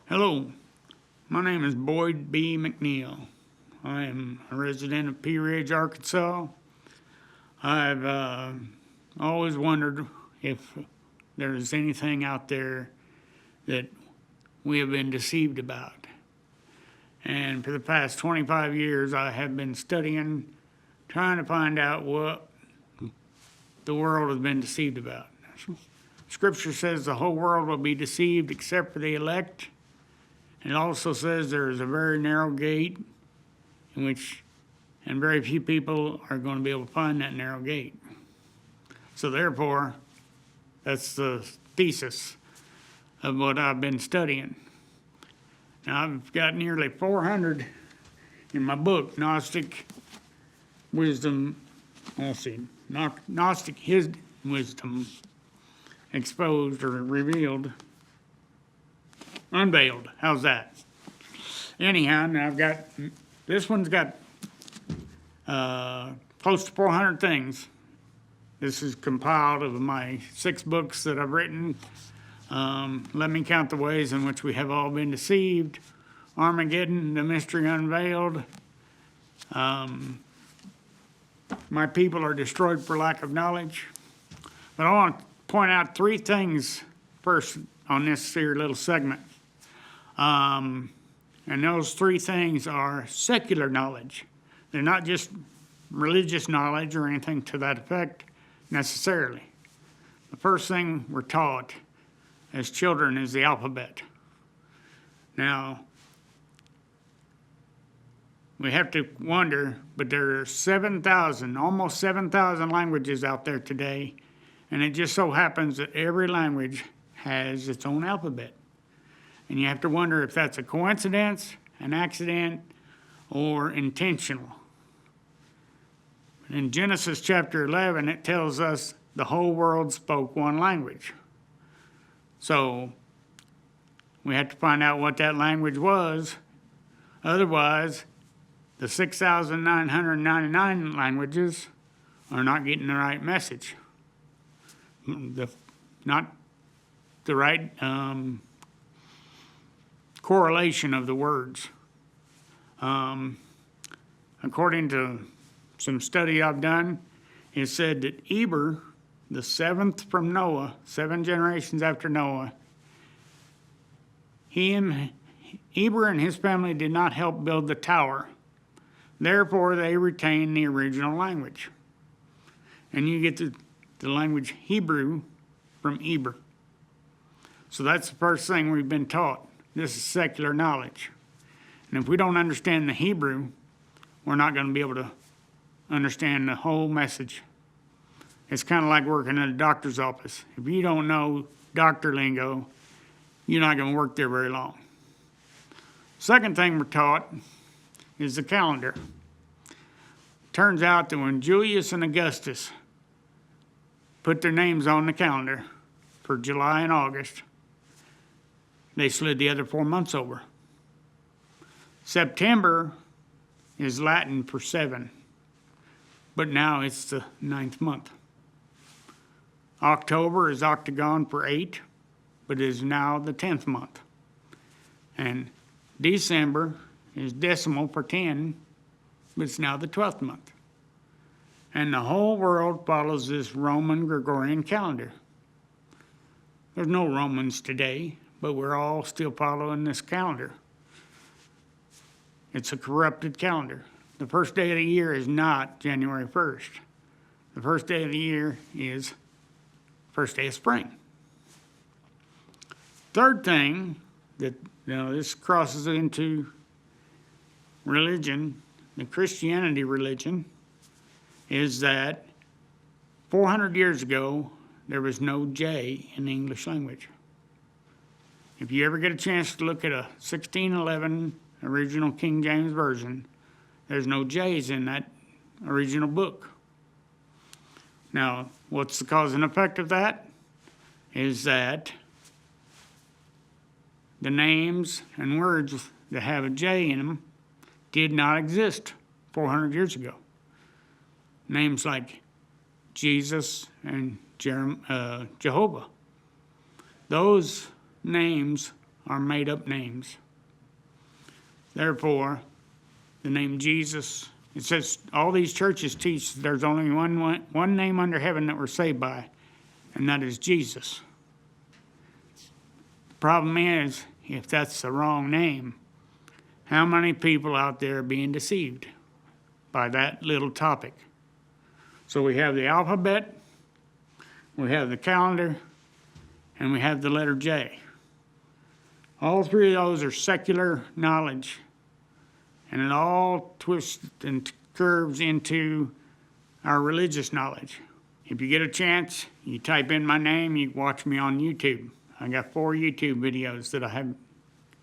Hello, my name is Boyd B. McNiel. I am a resident of Pea Ridge, Arkansas. I've always wondered if there's anything out there that we have been deceived about. And for the past 25 years, I have been studying, trying to find out what the world has been deceived about. Scripture says the whole world will be deceived except for the elect. It also says there is a very narrow gate and very few people are going to be able to find that narrow gate. So therefore, that's the thesis of what I've been studying. Now, I've got nearly 400 in my book, Gnostic Wisdom, Gnostic Wisdom, Exposed or Revealed. Unveiled. How's that? Anyhow, now this one's got close to 400 things. This is compiled of my 6 books that I've written. Let Me Count the Ways in Which We Have All Been Deceived, Armageddon, The Mystery Unveiled, My People Are Destroyed for Lack of Knowledge. But I want to point out 3 things first on this here little segment. And those 3 things are secular knowledge. They're not just religious knowledge or anything to that effect necessarily. The first thing we're taught as children is the alphabet. Now, we have to wonder, but there are 7,000, almost 7,000 languages out there today, and it just so happens that every language has its own alphabet. And you have to wonder if that's a coincidence, an accident, or intentional. In Genesis chapter 11, it tells us the whole world spoke one language. So we have to find out what that language was. Otherwise, the 6,999 languages are not getting the right message. Not the right correlation of the words. According to some study I've done, it said that Eber, the 7th from Noah, 7 generations after Noah, Eber and his family did not help build the tower. Therefore, they retained the original language. And you get the language Hebrew from Eber. So that's the first thing we've been taught. This is secular knowledge. And if we don't understand the Hebrew, we're not going to be able to understand the whole message. It's kind of like working in a doctor's office. If you don't know doctor lingo, you're not going to work there very long. Second thing we're taught is the calendar. Turns out that when Julius and Augustus put their names on the calendar for July and August, they slid the other 4 months over. September is Latin for 7, but now it's the 9th month. October is octagon for 8, but is now the 10th month. And December is decimal for 10, but it's now the 12th month. And the whole world follows this Roman Gregorian calendar. There's no Romans today, but we're all still following this calendar. It's a corrupted calendar. The first day of the year is not January 1st. The first day of the year is first day of spring. Third thing that, this crosses into religion, the Christianity religion, is that 400 years ago, there was no J in the English language. If you ever get a chance to look at a 1611 original King James Version, there's no J's in that original book. Now, what's the cause and effect of that? Is that the names and words that have a J in them did not exist 400 years ago. Names like Jesus and Jehovah. Those names are made-up names. Therefore, the name Jesus, it says all these churches teach there's only one name under heaven that we're saved by, and that is Jesus. The problem is, if that's the wrong name, how many people out there are being deceived by that little topic? So we have the alphabet, we have the calendar, and we have the letter J. All three of those are secular knowledge, and it all twists and curves into our religious knowledge. If you get a chance, you type in my name, you watch me on YouTube. I got 4 YouTube videos that I have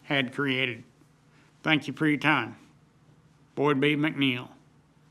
had created. Thank you for your time. Boyd B. McNiel.